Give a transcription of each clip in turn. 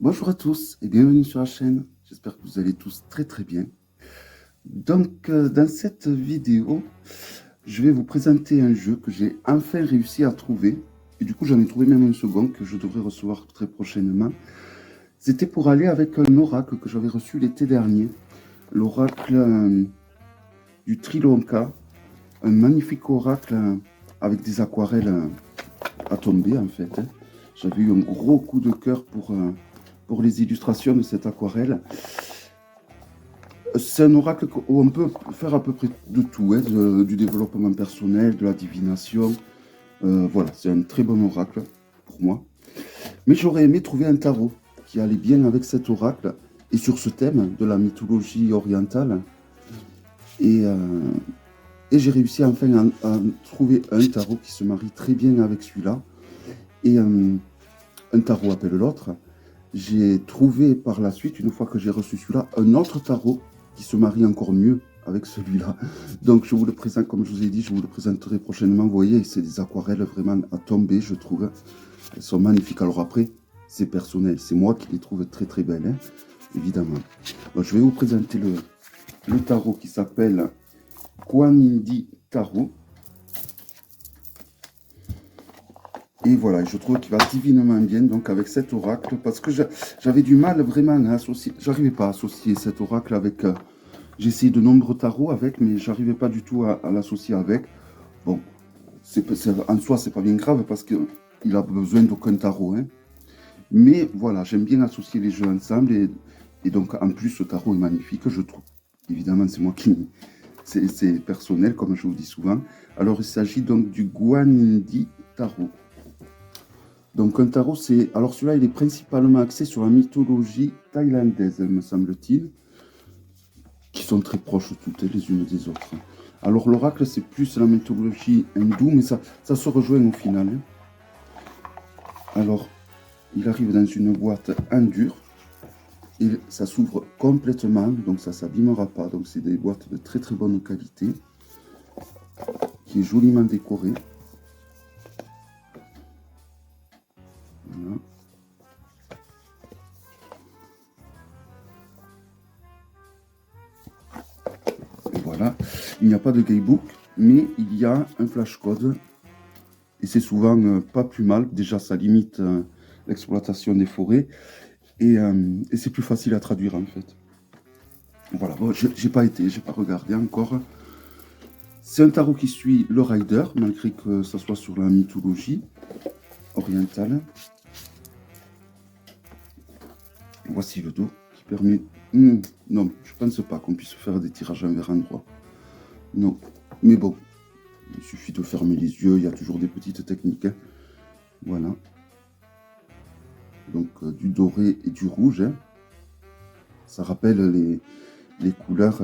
Bonjour à tous et bienvenue sur la chaîne. J'espère que vous allez tous très très bien. Donc, dans cette vidéo, je vais vous présenter un jeu que j'ai enfin réussi à trouver. Et du coup, j'en ai trouvé même un second que je devrais recevoir très prochainement. C'était pour aller avec un oracle que j'avais reçu l'été dernier. L'oracle du Trilonka. Un magnifique oracle avec des aquarelles à tomber en fait. J'avais eu un gros coup de cœur pour les illustrations de cette aquarelle. C'est un oracle où on peut faire à peu près de tout, hein, du développement personnel, de la divination. Voilà, c'est un très bon oracle pour moi. Mais j'aurais aimé trouver un tarot qui allait bien avec cet oracle et sur ce thème de la mythologie orientale. Et, euh, et j'ai réussi enfin à trouver un tarot qui se marie très bien avec celui-là. Et un tarot appelle l'autre. J'ai trouvé par la suite, une fois que j'ai reçu celui-là, un autre tarot qui se marie encore mieux avec celui-là. Donc je vous le présente, comme je vous ai dit, je vous le présenterai prochainement. Vous voyez, c'est des aquarelles vraiment à tomber, je trouve. Elles sont magnifiques. Alors après, c'est personnel. C'est moi qui les trouve très très belles, hein, évidemment. Donc, je vais vous présenter le tarot qui s'appelle Kuan Yin Tarot. Et voilà, je trouve qu'il va divinement bien donc avec cet oracle, parce que j'avais du mal vraiment à associer, j'arrivais pas à associer cet oracle avec, j'ai essayé de nombreux tarots avec, mais j'arrivais pas du tout à l'associer avec. Bon, en soi, c'est pas bien grave, parce qu'il a besoin d'aucun tarot, hein. Mais voilà, j'aime bien associer les jeux ensemble, et donc en plus, ce tarot est magnifique, je trouve. Évidemment, c'est moi qui... C'est personnel, comme je vous dis souvent. Alors, il s'agit donc du Guanindi Tarot. Donc un tarot, c'est... Alors celui-là, il est principalement axé sur la mythologie thaïlandaise, me semble-t-il, qui sont très proches toutes les unes des autres. Alors l'oracle, c'est plus la mythologie hindoue, mais ça se rejoint au final. Alors, il arrive dans une boîte en dur, et ça s'ouvre complètement, donc ça ne s'abîmera pas. Donc c'est des boîtes de très très bonne qualité, qui est joliment décorée. Voilà. Et voilà. Il n'y a pas de guidebook, mais il y a un flash code. Et c'est souvent pas plus mal. Déjà, ça limite l'exploitation des forêts. Et c'est plus facile à traduire, en fait. Voilà, bon, j'ai pas regardé encore. C'est un tarot qui suit le rider, malgré que ça soit sur la mythologie orientale. Voici le dos, qui permet... non, je pense pas qu'on puisse faire des tirages envers endroit. Non, mais bon, il suffit de fermer les yeux, il y a toujours des petites techniques, hein. Voilà. Donc, du doré et du rouge, hein. Ça rappelle les couleurs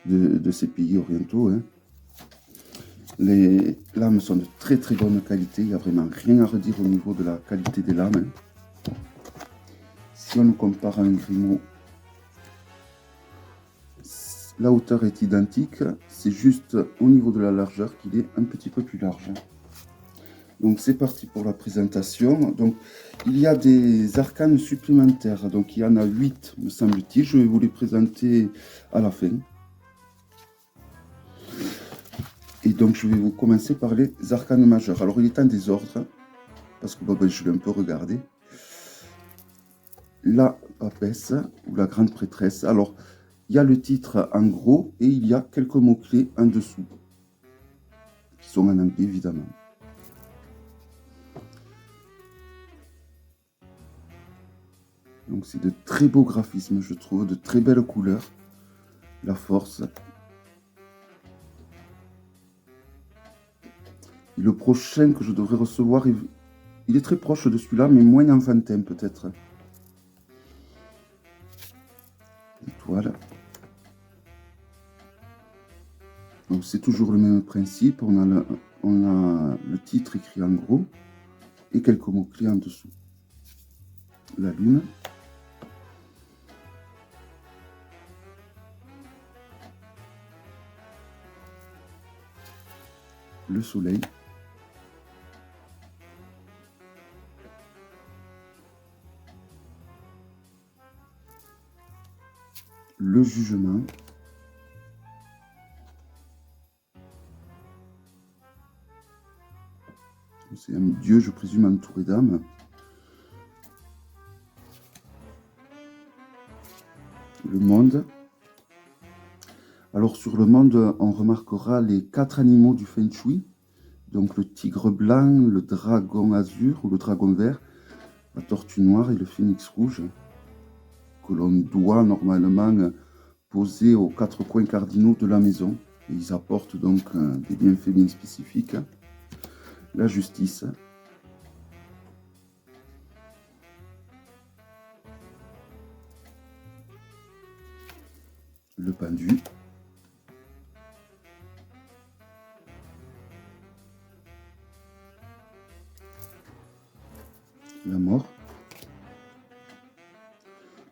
de ces pays orientaux, hein. Les lames sont de très très bonne qualité, il n'y a vraiment rien à redire au niveau de la qualité des lames, hein. Si on le compare à un Grimaud, la hauteur est identique, c'est juste au niveau de la largeur qu'il est un petit peu plus large. Donc c'est parti pour la présentation. Donc il y a des arcanes supplémentaires, donc il y en a 8 me semble-t-il, je vais vous les présenter à la fin. Et donc je vais vous commencer par les arcanes majeures. Alors il est en désordre, parce que bon, je l'ai un peu regardé. La papesse, ou la grande prêtresse. Alors il y a le titre en gros, et il y a quelques mots-clés en dessous, qui sont en anglais évidemment. Donc c'est de très beaux graphismes, je trouve, de très belles couleurs. La force. Et le prochain que je devrais recevoir, il est très proche de celui-là, mais moins enfantin peut-être. Étoile. Donc c'est toujours le même principe, on a le titre écrit en gros, et quelques mots-clés en dessous. La lune. Le soleil. le jugement. C'est un dieu, je présume, entouré d'âmes. Le monde. Alors sur le monde, on remarquera les 4 animaux du Feng Shui. Donc le tigre blanc, le dragon azur ou le dragon vert, la tortue noire et le phénix rouge, que l'on doit normalement poser aux 4 coins cardinaux de la maison. Et ils apportent donc des bienfaits bien spécifiques. La justice. Le pendu. La mort.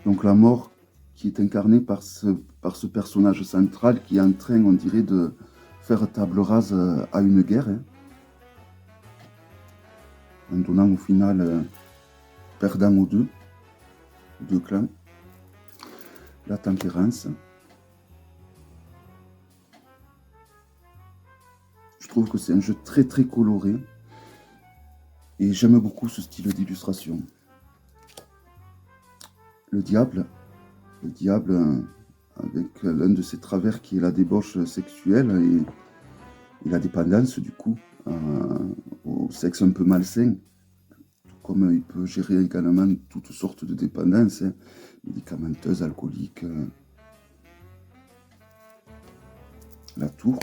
Donc la mort qui est incarnée par ce personnage central qui est en train, on dirait, de faire table rase à une guerre. Hein, en donnant au final perdant aux deux clans. La tempérance. Je trouve que c'est un jeu très très coloré et j'aime beaucoup ce style d'illustration. Le diable avec l'un de ses travers qui est la débauche sexuelle et la dépendance du coup au sexe un peu malsain, comme il peut gérer également toutes sortes de dépendances, hein, médicamenteuses, alcooliques. La tour.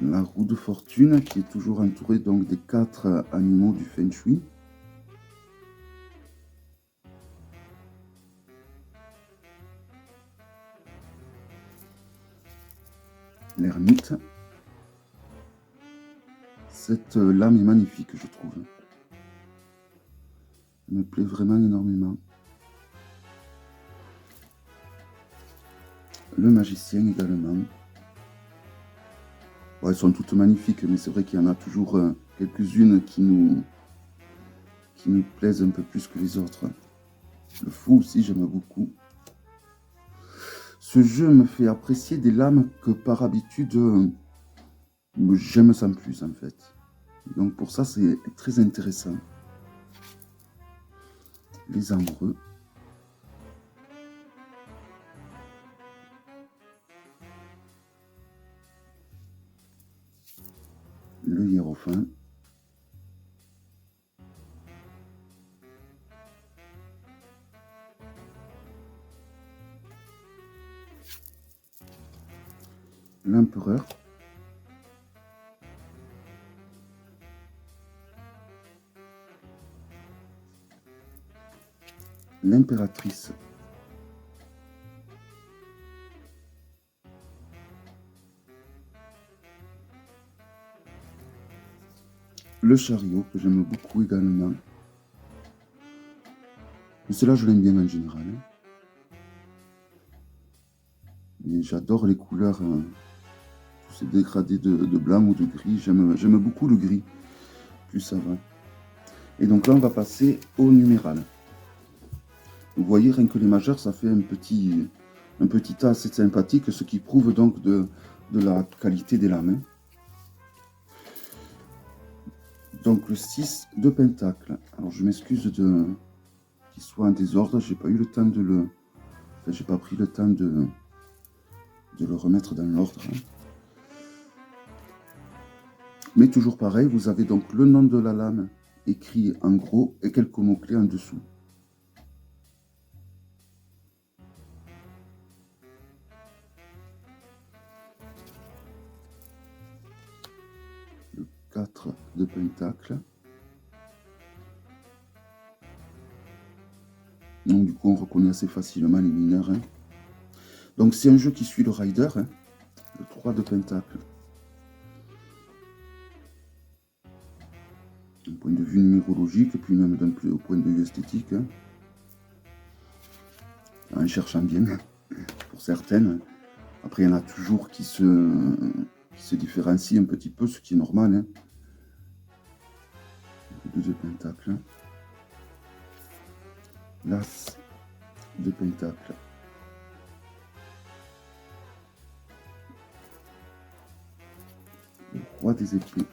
La roue de fortune qui est toujours entourée donc des 4 animaux du Feng Shui. L'ermite. Cette lame est magnifique, je trouve. Elle me plaît vraiment énormément. Le magicien également. Bon, elles sont toutes magnifiques, mais c'est vrai qu'il y en a toujours quelques-unes qui nous plaisent un peu plus que les autres. Le fou aussi, j'aime beaucoup. Ce jeu me fait apprécier des lames que par habitude, j'aime sans plus en fait. Donc pour ça, c'est très intéressant. Les amoureux. Le hiérophant. L'empereur. L'impératrice. Le chariot, que j'aime beaucoup également. Mais cela, je l'aime bien en général. Et j'adore les couleurs, tous ces dégradés de blanc ou de gris. J'aime beaucoup le gris, plus ça va. Et donc là, on va passer au numéral. Vous voyez, rien que les majeurs, ça fait un petit tas assez sympathique, ce qui prouve donc de la qualité des lames. Donc le 6 de pentacle. Alors je m'excuse qu'il soit en désordre, j'ai pas eu le temps j'ai pas pris le temps de le remettre dans l'ordre. Mais toujours pareil, vous avez donc le nom de la lame écrit en gros et quelques mots-clés en dessous. Le 4 de pentacle. Donc du coup on reconnaît assez facilement les mineurs. Hein. Donc c'est un jeu qui suit le rider, hein, le 3 de pentacle. D'un point de vue numérologique, puis même d'un point de vue esthétique. Hein. En cherchant bien, pour certaines. Après il y en a toujours qui se qui se différencie un petit peu, ce qui est normal. Hein. Le 2 de pentacle. L'As de pentacle. Le Roi des épées.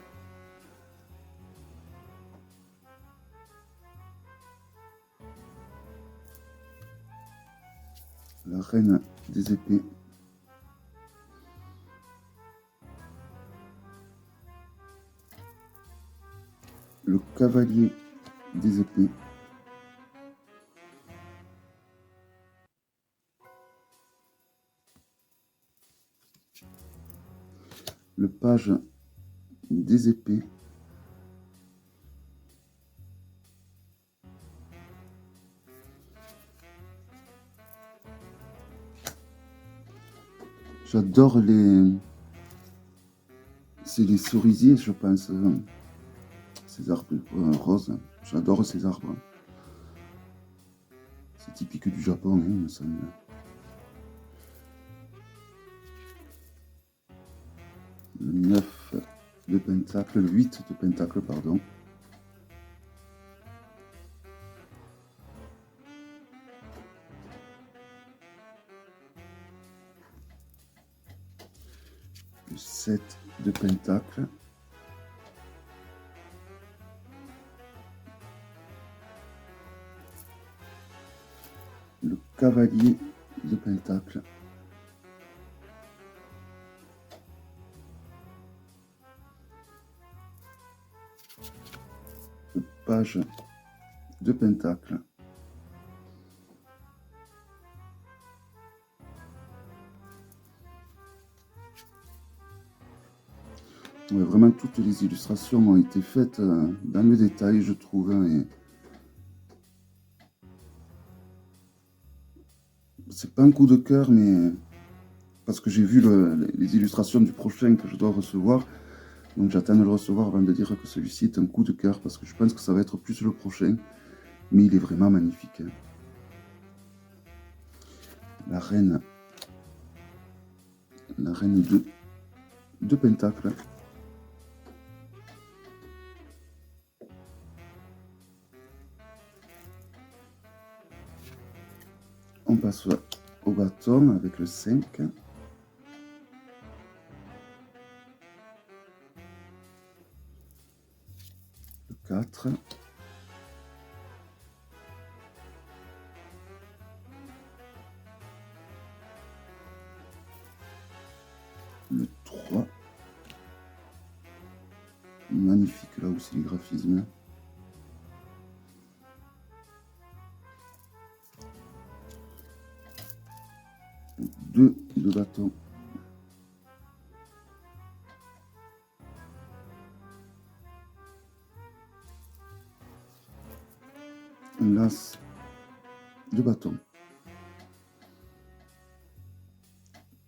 La Reine des épées. Le Cavalier des épées. Le Page des épées. J'adore les... C'est les cerisiers, je pense. Ces arbres roses. J'adore ces arbres. C'est typique du Japon, hein, il me semble. Le 9 de pentacle, le 8 de pentacle, pardon. Le 7 de pentacle. Le Cavalier de pentacle. Le Page de pentacle. Ouais, vraiment, toutes les illustrations ont été faites dans le détail, je trouve. Hein, et c'est pas un coup de cœur, mais parce que j'ai vu les illustrations du prochain que je dois recevoir. Donc j'attends de le recevoir avant de dire que celui-ci est un coup de cœur, parce que je pense que ça va être plus le prochain. Mais il est vraiment magnifique. Hein. La reine de pentacle. On passe au bâton avec le 5. Le 4. Le 3. Magnifique là aussi les graphismes. Deux de bâton. Un las de bâton.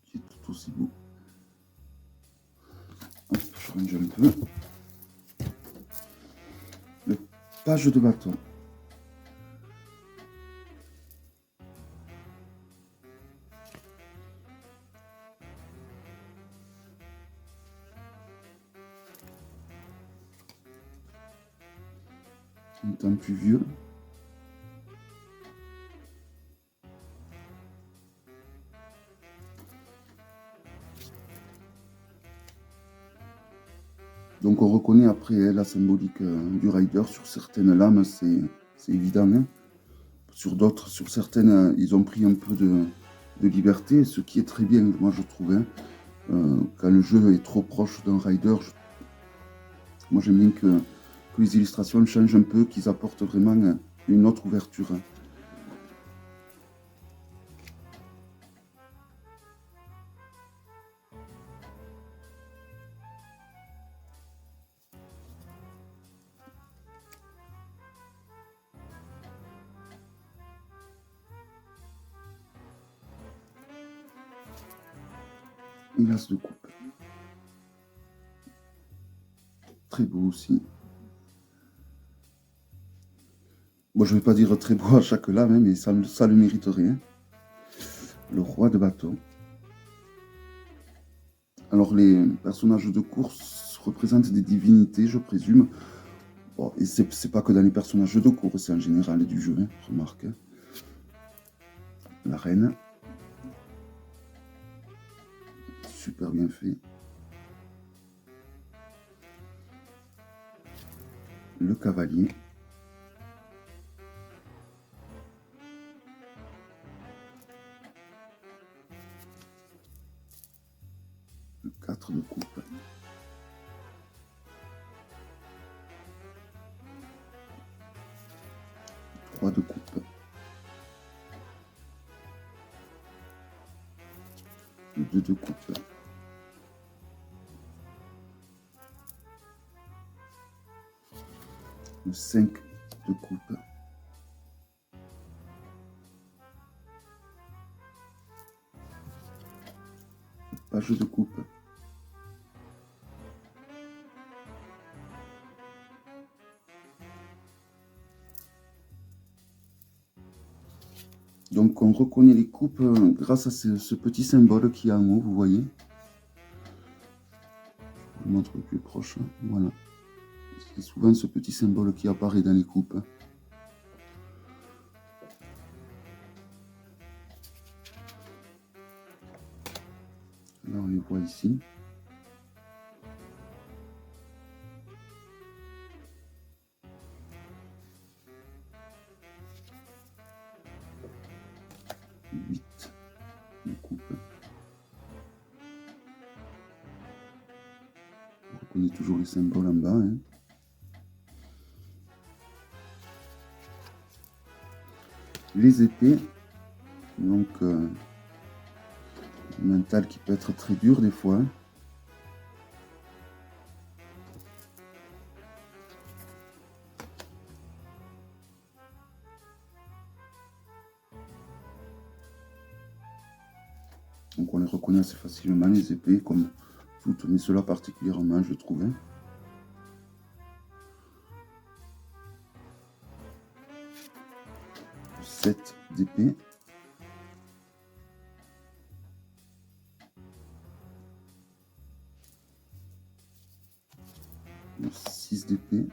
Qui est tout aussi beau. Hop, je range un peu. Le page de bâton. Un temps plus vieux. Donc on reconnaît après la symbolique du rider sur certaines lames, c'est évident. Hein. Sur d'autres, sur certaines, ils ont pris un peu de liberté, ce qui est très bien, moi je trouve. Hein. Quand le jeu est trop proche d'un rider, moi j'aime bien que les illustrations changent un peu, qu'ils apportent vraiment une autre ouverture. Hein. Une as de coupe. Très beau aussi. Bon, je ne vais pas dire très beau à chaque lame, hein, mais ça le mériterait. Hein. Le roi de bâton. Alors, les personnages de course représentent des divinités, je présume. Bon, et c'est pas que dans les personnages de course, c'est en général du jeu, hein, remarque. La reine. Super bien fait. Le cavalier. Le 4 de coupe. Le 3 de coupe. Le 2 de coupe. Le 5 de coupe. Le page de coupe. Donc on reconnaît les coupes grâce à ce petit symbole qui est en haut, vous voyez. Je vous montre plus proche, voilà. C'est souvent ce petit symbole qui apparaît dans les coupes. Là on les voit ici. De coupe. On reconnaît toujours les symboles en bas. Hein. Les épées, donc un mental qui peut être très dur des fois. Donc on les reconnaît assez facilement, les épées, comme toutes, mais cela particulièrement, je trouve. 7 d'épée. Le 6 d'épée.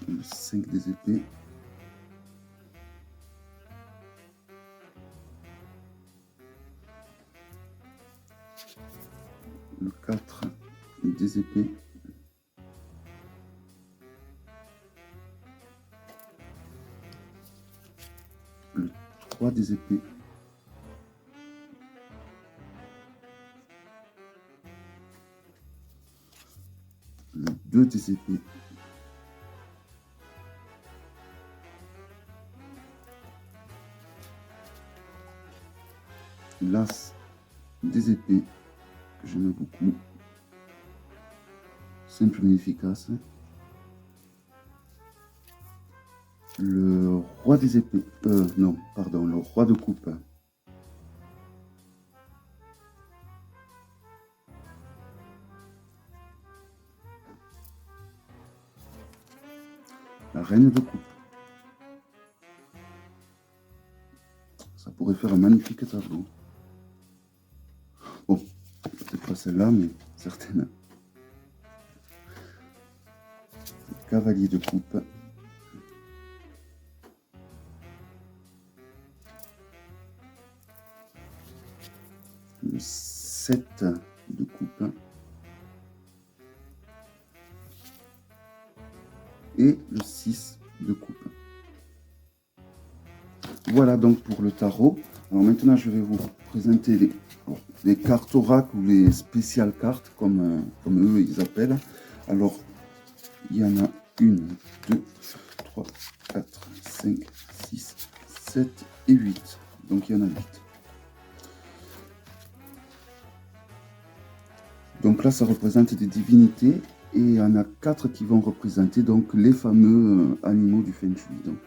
Le 5 des épées. Le 4 des épées. Le 3 des épées. Le 2 des épées. L'as des épées, que j'aime beaucoup. Simple mais efficace. Le roi des épées. Non, pardon, le roi de coupe. La reine de coupe. Ça pourrait faire un magnifique tableau. Bon, peut-être pas celle-là, mais certaines. Le cavalier de coupe. Le 7 de coupe. Et le 6 de coupe. Voilà donc pour le tarot. Alors maintenant, je vais vous présenter les cartes oracle ou les spéciales cartes, comme eux ils appellent. Alors, il y en a 1, 2, 3, 4, 5, 6, 7 et 8. Donc, il y en a 8. Donc là, ça représente des divinités. Et il y en a 4 qui vont représenter donc les fameux animaux du Feng Shui. Donc,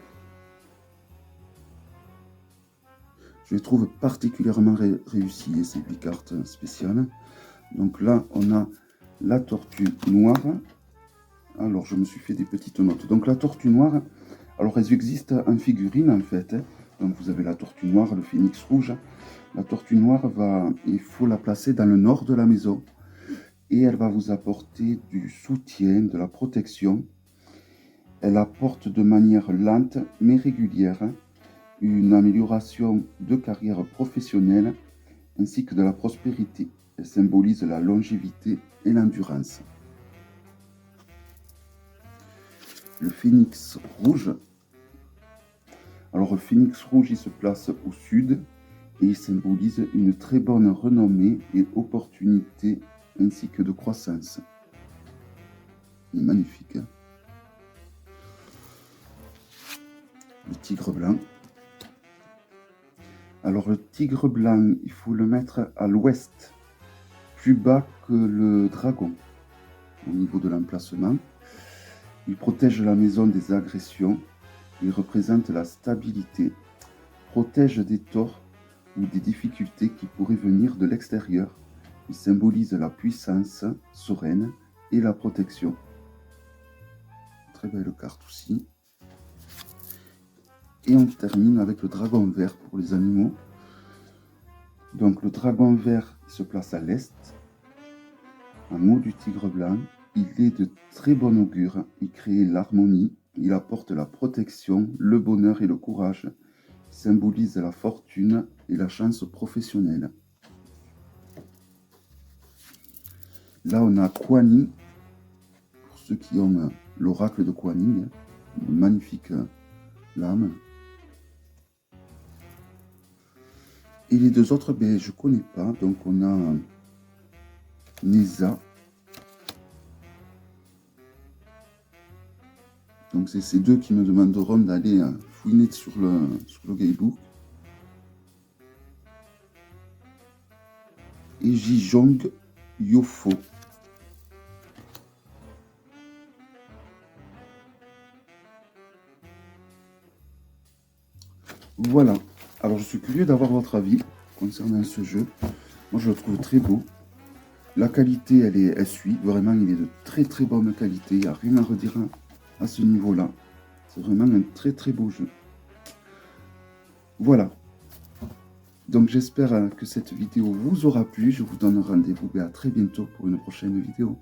je les trouve particulièrement réussies, ces 8 cartes spéciales. Donc là, on a la tortue noire. Alors, je me suis fait des petites notes. Donc la tortue noire, Alors, elles existent en figurine, en fait. Donc, vous avez la tortue noire, le phénix rouge. La tortue noire, il faut la placer dans le nord de la maison. Et elle va vous apporter du soutien, de la protection. Elle apporte de manière lente mais régulière une amélioration de carrière professionnelle ainsi que de la prospérité. Elle symbolise la longévité et l'endurance. Le phénix rouge. Alors, le phénix rouge, il se place au sud et il symbolise une très bonne renommée et opportunité ainsi que de croissance. Il est magnifique. Hein? Le tigre blanc. Alors, le tigre blanc, il faut le mettre à l'ouest, plus bas que le dragon, au niveau de l'emplacement. Il protège la maison des agressions. Il représente la stabilité, protège des torts ou des difficultés qui pourraient venir de l'extérieur. Il symbolise la puissance sereine et la protection. Très belle carte aussi. Et on termine avec le dragon vert pour les animaux. Donc le dragon vert se place à l'est, en haut du tigre blanc. Il est de très bon augure, il crée l'harmonie, il apporte la protection, le bonheur et le courage. Il symbolise la fortune et la chance professionnelle. Là on a Kuan Yin, pour ceux qui ont l'oracle de Kuan Yin, une magnifique lame. Et les deux autres, ben, je ne connais pas. Donc, on a Neza. Donc, c'est ces deux qui me demanderont d'aller fouiner sur le guidebook. Et Jijong Yofo. Voilà. Alors, je suis curieux d'avoir votre avis concernant ce jeu. Moi, je le trouve très beau. La qualité, elle suit. Vraiment, il est de très très bonne qualité. Il n'y a rien à redire à ce niveau-là. C'est vraiment un très très beau jeu. Voilà. Donc, j'espère que cette vidéo vous aura plu. Je vous donne rendez-vous à très bientôt pour une prochaine vidéo.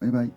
Bye bye.